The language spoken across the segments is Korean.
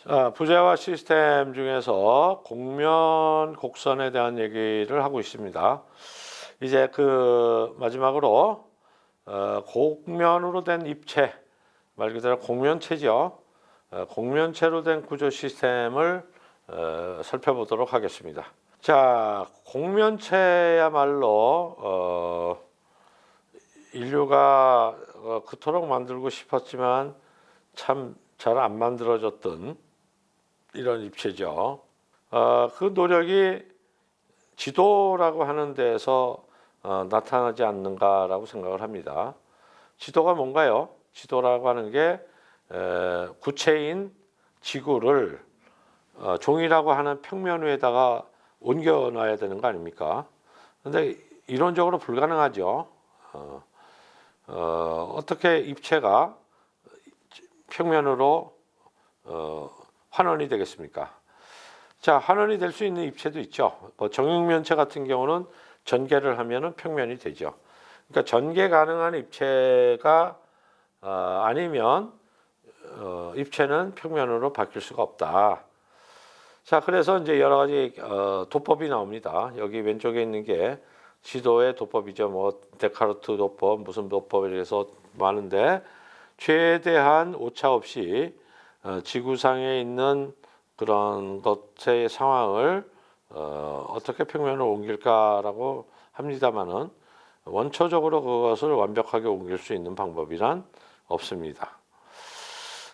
자, 부재화 시스템 중에서 곡면 곡선에 대한 얘기를 하고 있습니다. 이제 그 마지막으로 곡면으로 된 입체, 말 그대로 곡면체죠. 곡면체로 된 구조 시스템을 살펴보도록 하겠습니다. 자, 곡면체야말로 인류가 그토록 만들고 싶었지만 참 잘 안 만들어졌던 이런 입체죠. 그 노력이 지도라고 하는 데에서 나타나지 않는가라고 생각을 합니다. 지도가 뭔가요? 지도라고 하는 게 구체인 지구를 종이라고 하는 평면 위에다가 옮겨 놔야 되는 거 아닙니까? 근데 이론적으로 불가능하죠. 어떻게 입체가 평면으로 환원이 되겠습니까? 자, 환원이 될 수 있는 입체도 있죠. 뭐 정육면체 같은 경우는 전개를 하면은 평면이 되죠. 그러니까 전개 가능한 입체가 아니면 입체는 평면으로 바뀔 수가 없다. 자, 그래서 이제 여러 가지 도법이 나옵니다. 여기 왼쪽에 있는 게 지도의 도법이죠. 뭐 데카르트 도법, 무슨 도법 이래서 많은데 최대한 오차 없이 지구상에 있는 그런 것의 상황을 어떻게 평면을 옮길까라고 합니다만은 원초적으로 그것을 완벽하게 옮길 수 있는 방법이란 없습니다.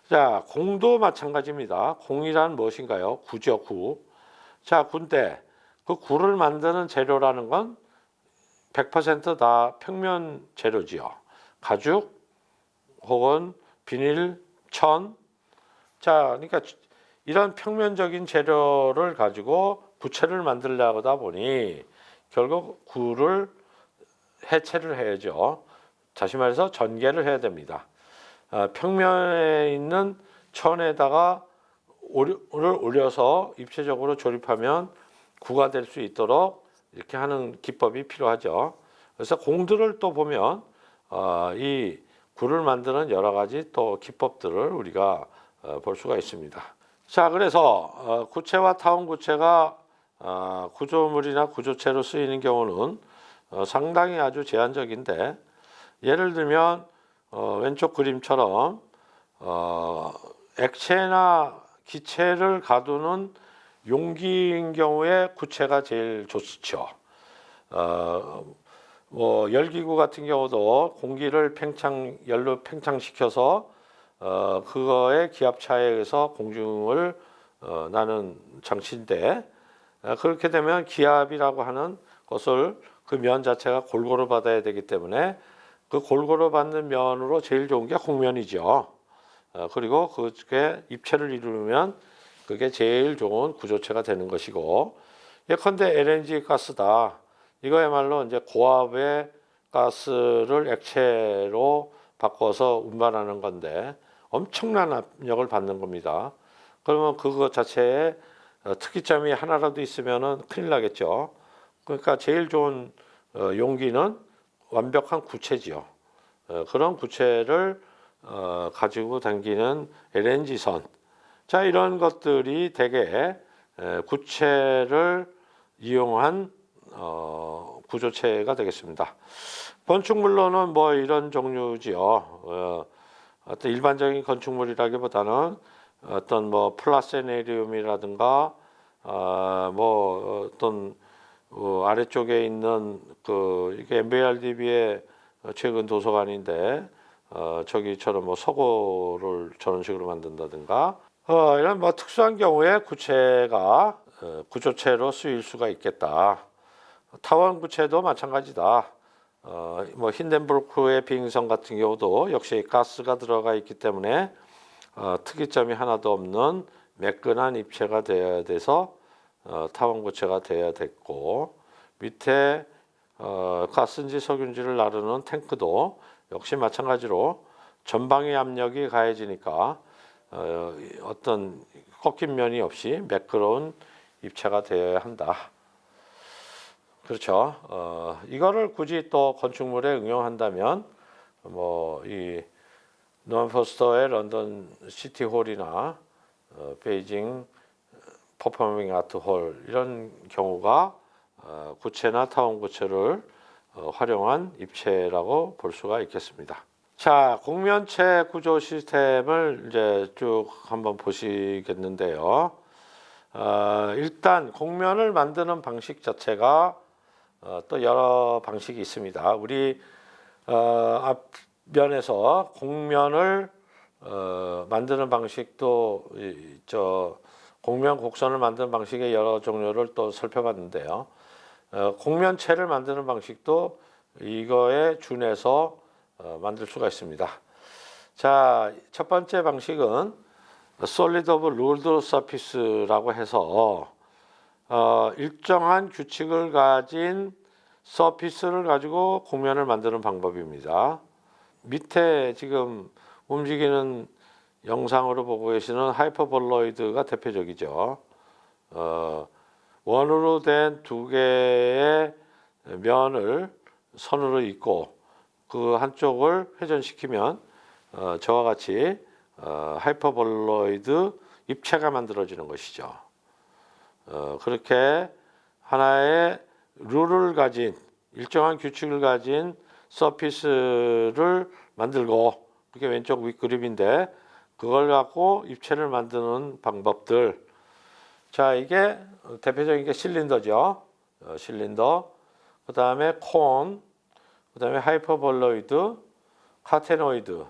자, 공도 마찬가지입니다. 공이란 무엇인가요? 구죠, 구. 자, 구인데 그 구를 만드는 재료라는 건 100%다 평면 재료지요. 가죽 혹은 비닐, 천. 자, 그러니까 이런 평면적인 재료를 가지고 구체를 만들려다 보니 결국 구를 해체를 해야죠. 다시 말해서 전개를 해야 됩니다. 평면에 있는 천에다가 오를 올려서 입체적으로 조립하면 구가 될 수 있도록 이렇게 하는 기법이 필요하죠. 그래서 공들을 또 보면 이 구를 만드는 여러 가지 또 기법들을 우리가 볼 수가 있습니다. 자, 그래서 구체와 타원 구체가 구조물이나 구조체로 쓰이는 경우는 상당히 아주 제한적인데, 예를 들면 왼쪽 그림처럼 액체나 기체를 가두는 용기인 경우에 구체가 제일 좋죠. 뭐 열기구 같은 경우도 공기를 열로 팽창시켜서 그거의 기압 차에 의해서 공중을 나는 장치인데, 그렇게 되면 기압이라고 하는 것을 그 면 자체가 골고루 받아야 되기 때문에 그 골고루 받는 면으로 제일 좋은 게 곡면이죠. 그리고 그게 입체를 이루면 그게 제일 좋은 구조체가 되는 것이고, 예컨대 LNG 가스다. 이거야말로 이제 고압의 가스를 액체로 바꿔서 운반하는 건데 엄청난 압력을 받는 겁니다. 그러면 그거 자체에 특이점이 하나라도 있으면은 큰일 나겠죠. 그러니까 제일 좋은 용기는 완벽한 구체지요. 그런 구체를 가지고 당기는 LNG선. 자, 이런 것들이 대개 구체를 이용한 구조체가 되겠습니다. 건축물로는 뭐 이런 종류지요. 어떤 일반적인 건축물이라기보다는 어떤 뭐 플라세네리움이라든가 뭐 어떤 아래쪽에 있는 그 이게 MBRDB의 최근 도서관인데 저기처럼 뭐 서고를 저런 식으로 만든다든가 이런 뭐 특수한 경우에 구체가 구조체로 쓰일 수가 있겠다. 타원 구체도 마찬가지다. 뭐 힌덴부르크의 비행선 같은 경우도 역시 가스가 들어가 있기 때문에 특이점이 하나도 없는 매끈한 입체가 되어야 돼서 타원 구체가 되어야 됐고, 밑에 가스인지 석유인지를 나르는 탱크도 역시 마찬가지로 전방의 압력이 가해지니까 어떤 꺾인 면이 없이 매끄러운 입체가 되어야 한다. 그렇죠. 이거를 굳이 또 건축물에 응용한다면 뭐 이 노만 포스터의 런던 시티홀이나 베이징 퍼포밍 아트 홀 이런 경우가 구체나 타원 구체를 활용한 입체라고 볼 수가 있겠습니다. 자, 공면체 구조 시스템을 이제 쭉 한번 보시겠는데요. 일단 공면을 만드는 방식 자체가 또 여러 방식이 있습니다. 우리 앞면에서 공면을 만드는 방식도 공면 곡선을 만드는 방식의 여러 종류를 또 살펴봤는데요. 공면체를 만드는 방식도 이거에 준해서 만들 수가 있습니다. 자, 첫 번째 방식은 Solid of Ruled Surface라고 해서 일정한 규칙을 가진 서피스를 가지고 공면을 만드는 방법입니다. 밑에 지금 움직이는 영상으로 보고 계시는 하이퍼볼로이드가 대표적이죠. 원으로 된 두 개의 면을 선으로 잇고 그 한쪽을 회전시키면 저와 같이 하이퍼볼로이드 입체가 만들어지는 것이죠. 그렇게 하나의 룰을 가진 일정한 규칙을 가진 서피스를 만들고 그게 왼쪽 윗그립인데 그걸 갖고 입체를 만드는 방법들. 자, 이게 대표적인 게 실린더죠. 실린더. 그 다음에 콘. 그 다음에 하이퍼볼로이드. 카테노이드.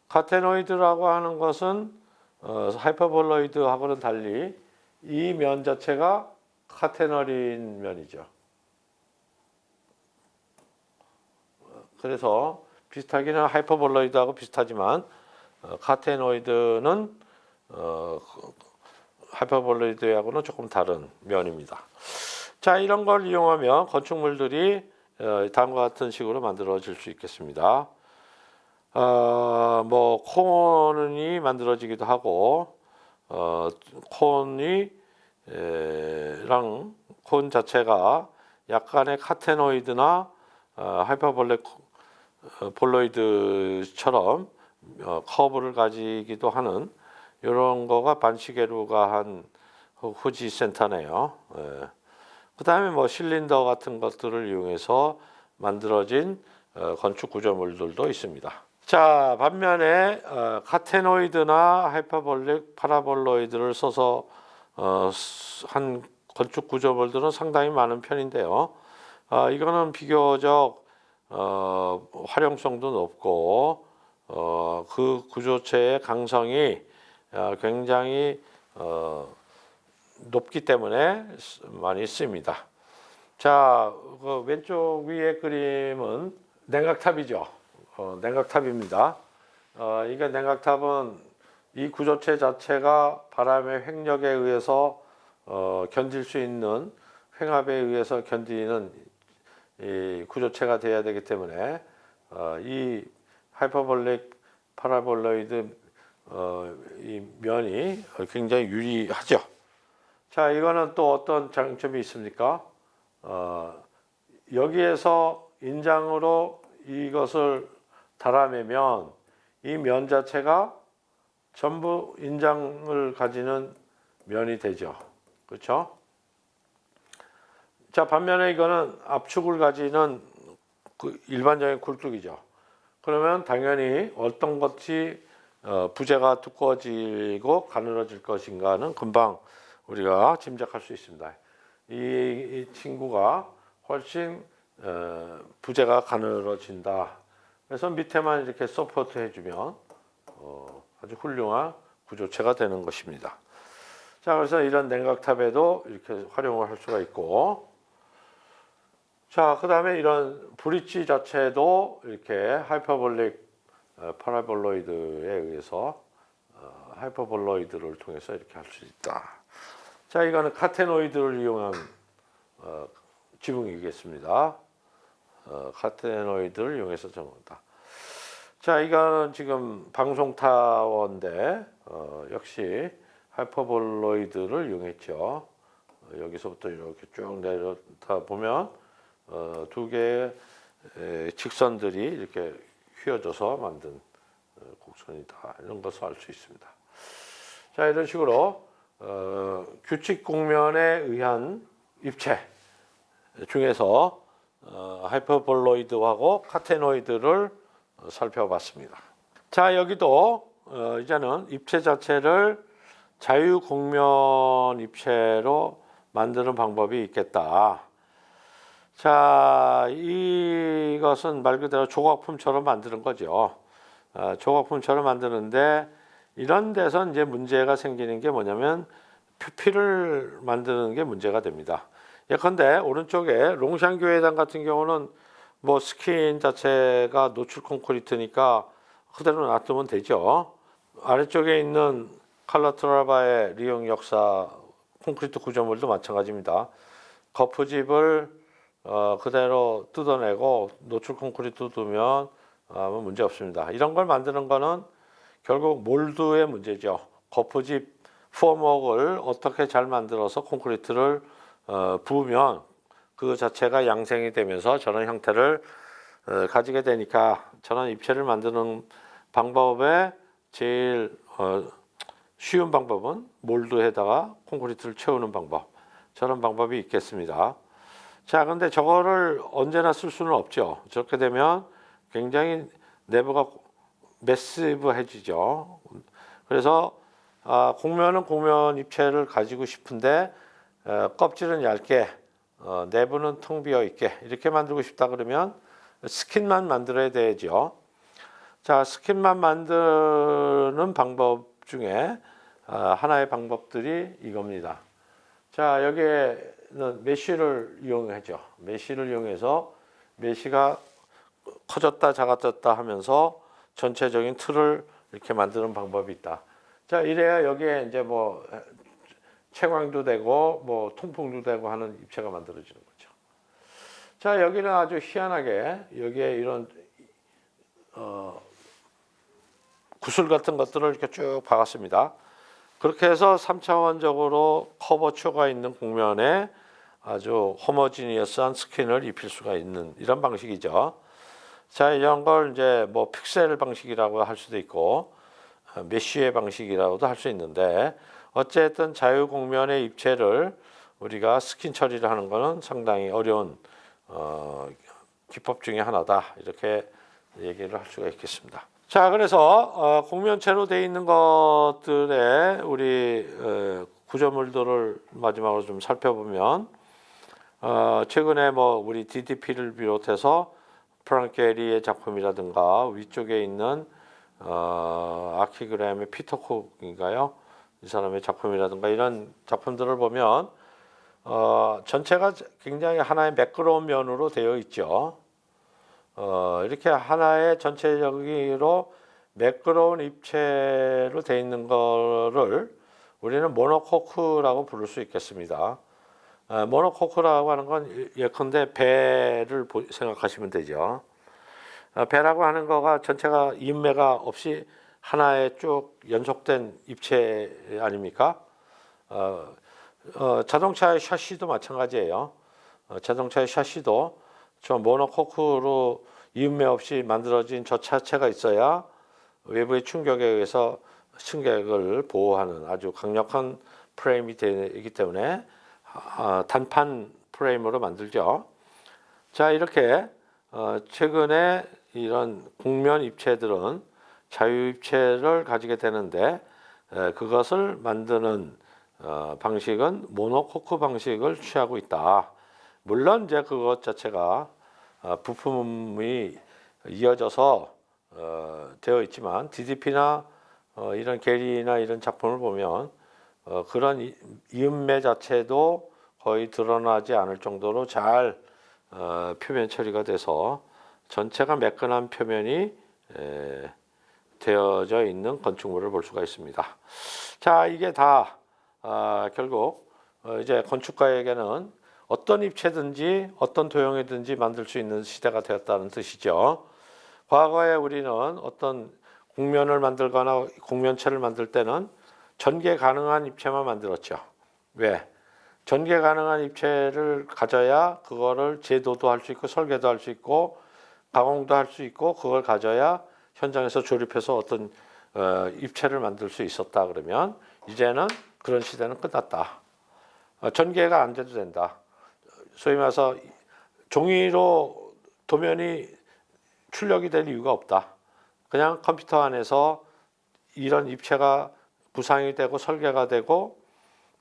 카테노이드라고 하는 것은 하이퍼볼로이드하고는 달리 이 면 자체가 카테너린 면이죠. 그래서 비슷하기는 하이퍼볼로이드하고 비슷하지만 카테노이드는 하이퍼볼로이드하고는 조금 다른 면입니다. 자, 이런 걸 이용하면 건축물들이 다음과 같은 식으로 만들어질 수 있겠습니다. 뭐 콘이 만들어지기도 하고 콘이 콘 자체가 약간의 카테노이드나 하이퍼볼로이드처럼 커브를 가지기도 하는 이런 거가 반시계루가 한 후지 센터네요. 그 다음에 뭐 실린더 같은 것들을 이용해서 만들어진 건축 구조물들도 있습니다. 자, 반면에 카테노이드나 하이퍼볼릭 파라볼로이드를 써서 한 건축 구조물들은 상당히 많은 편인데요. 이거는 비교적 활용성도 높고 그 구조체의 강성이 굉장히 높기 때문에 많이 씁니다. 자, 그 왼쪽 위에 그림은 냉각탑이죠. 냉각탑입니다. 이게 냉각탑은 이 구조체 자체가 바람의 횡력에 의해서 견딜 수 있는 횡압에 의해서 견디는 이 구조체가 되어야 되기 때문에 이 하이퍼볼릭 파라볼로이드 이 면이 굉장히 유리하죠. 자, 이거는 또 어떤 장점이 있습니까? 여기에서 인장으로 이것을 달아내면 이 면 자체가 전부 인장을 가지는 면이 되죠. 그렇죠? 자, 반면에 이거는 압축을 가지는 그 일반적인 굴뚝이죠. 그러면 당연히 어떤 것이 부재가 두꺼워지고 가늘어질 것인가는 금방 우리가 짐작할 수 있습니다. 이 친구가 훨씬 부재가 가늘어진다. 그래서 밑에만 이렇게 서포트 해주면 아주 훌륭한 구조체가 되는 것입니다. 자, 그래서 이런 냉각탑에도 이렇게 활용을 할 수가 있고, 자, 그 다음에 이런 브릿지 자체도 이렇게 하이퍼볼릭 파라볼로이드에 의해서 하이퍼볼로이드를 통해서 이렇게 할 수 있다. 자, 이거는 카테노이드를 이용한 지붕이겠습니다. 카테노이드를 이용해서 정한다. 자, 이거는 지금 방송타워인데 역시 하이퍼볼로이드를 이용했죠. 여기서부터 이렇게 쭉 내려다 보면 두 개의 직선들이 이렇게 휘어져서 만든 곡선이다. 이런 것을 알 수 있습니다. 자, 이런 식으로 규칙 곡면에 의한 입체 중에서 하이퍼볼로이드하고 카테노이드를 살펴봤습니다. 자, 여기도 이제는 입체 자체를 자유곡면 입체로 만드는 방법이 있겠다. 자, 이것은 말 그대로 조각품처럼 만드는 거죠. 조각품처럼 만드는데 이런 데서 이제 문제가 생기는 게 뭐냐면 표피를 만드는 게 문제가 됩니다. 예컨대 오른쪽에 롱샹교회당 같은 경우는 뭐 스킨 자체가 노출 콘크리트니까 그대로 놔두면 되죠. 아래쪽에 있는 칼라트라바의 리용 역사 콘크리트 구조물도 마찬가지입니다. 거푸집을 그대로 뜯어내고 노출 콘크리트 두면 문제 없습니다. 이런 걸 만드는 거는 결국 몰드의 문제죠. 거푸집 폼웍을 어떻게 잘 만들어서 콘크리트를 부으면 그 자체가 양생이 되면서 저런 형태를 가지게 되니까 저런 입체를 만드는 방법의 제일 쉬운 방법은 몰드에다가 콘크리트를 채우는 방법. 저런 방법이 있겠습니다. 자, 근데 저거를 언제나 쓸 수는 없죠. 저렇게 되면 굉장히 내부가 매시브해지죠. 그래서 곡면은 곡면 입체를 가지고 싶은데 껍질은 얇게 내부는 텅 비어 있게 이렇게 만들고 싶다 그러면 스킨만 만들어야 되죠. 자, 스킨만 만드는 방법 중에 하나의 방법들이 이겁니다. 자, 여기에는 메쉬를 이용하죠. 메쉬를 이용해서 메쉬가 커졌다 작아졌다 하면서 전체적인 틀을 이렇게 만드는 방법이 있다. 자, 이래야 여기에 이제 뭐 채광도 되고 뭐 통풍도 되고 하는 입체가 만들어지는 거죠. 자, 여기는 아주 희한하게 여기에 이런 구슬 같은 것들을 이렇게 쭉 박았습니다. 그렇게 해서 3차원적으로 커버처가 있는 곡면에 아주 호모지니어스한 스킨을 입힐 수가 있는 이런 방식이죠. 자, 이런 걸 이제 뭐 픽셀 방식이라고 할 수도 있고 메쉬의 방식이라고도 할 수 있는데 어쨌든 자유곡면의 입체를 우리가 스킨 처리를 하는 것은 상당히 어려운 기법 중에 하나다 이렇게 얘기를 할 수가 있겠습니다. 자, 그래서 곡면체로 되어 있는 것들의 우리 구조물들을 마지막으로 좀 살펴보면 최근에 뭐 우리 DDP를 비롯해서 프랑크 게리의 작품이라든가 위쪽에 있는 아키그램의 피터 콕인가요? 이 사람의 작품이라든가 이런 작품들을 보면 전체가 굉장히 하나의 매끄러운 면으로 되어 있죠. 이렇게 하나의 전체적으로 매끄러운 입체로 되어 있는 거를 우리는 모노코크라고 부를 수 있겠습니다. 모노코크라고 하는 건 예컨대 배를 생각하시면 되죠. 배라고 하는 거가 전체가 인매가 없이 하나의 쭉 연속된 입체 아닙니까? 자동차의 샤시도 마찬가지예요. 자동차의 샤시도 저 모노코크로 이음매 없이 만들어진 저 차체가 있어야 외부의 충격에 의해서 승객을 보호하는 아주 강력한 프레임이 되기 때문에 단판 프레임으로 만들죠. 자, 이렇게 최근에 이런 곡면 입체들은 자유 입체를 가지게 되는데 그것을 만드는 방식은 모노코크 방식을 취하고 있다. 물론 이제 그것 자체가 부품이 이어져서 되어 있지만 DDP나 이런 게리나 이런 작품을 보면 그런 이음매 자체도 거의 드러나지 않을 정도로 잘 표면 처리가 돼서 전체가 매끈한 표면이 되어져 있는 건축물을 볼 수가 있습니다. 자, 이게 다 결국 이제 건축가에게는 어떤 입체든지 어떤 도형이든지 만들 수 있는 시대가 되었다는 뜻이죠. 과거에 우리는 어떤 곡면을 만들거나 곡면체를 만들 때는 전개 가능한 입체만 만들었죠. 왜? 전개 가능한 입체를 가져야 그거를 제도도 할 수 있고 설계도 할 수 있고 가공도 할 수 있고 그걸 가져야 현장에서 조립해서 어떤 입체를 만들 수 있었다 그러면 이제는 그런 시대는 끝났다. 전개가 안 돼도 된다. 소위 말해서 종이로 도면이 출력이 될 이유가 없다. 그냥 컴퓨터 안에서 이런 입체가 구상이 되고 설계가 되고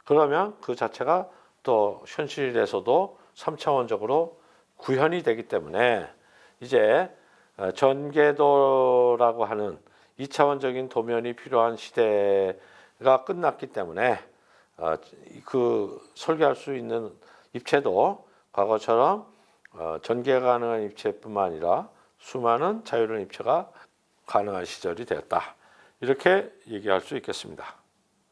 그러면 그 자체가 또 현실에서도 3차원적으로 구현이 되기 때문에 이제 전개도라고 하는 2차원적인 도면이 필요한 시대가 끝났기 때문에 그 설계할 수 있는 입체도 과거처럼 전개 가능한 입체뿐만 아니라 수많은 자유로운 입체가 가능한 시절이 되었다. 이렇게 얘기할 수 있겠습니다.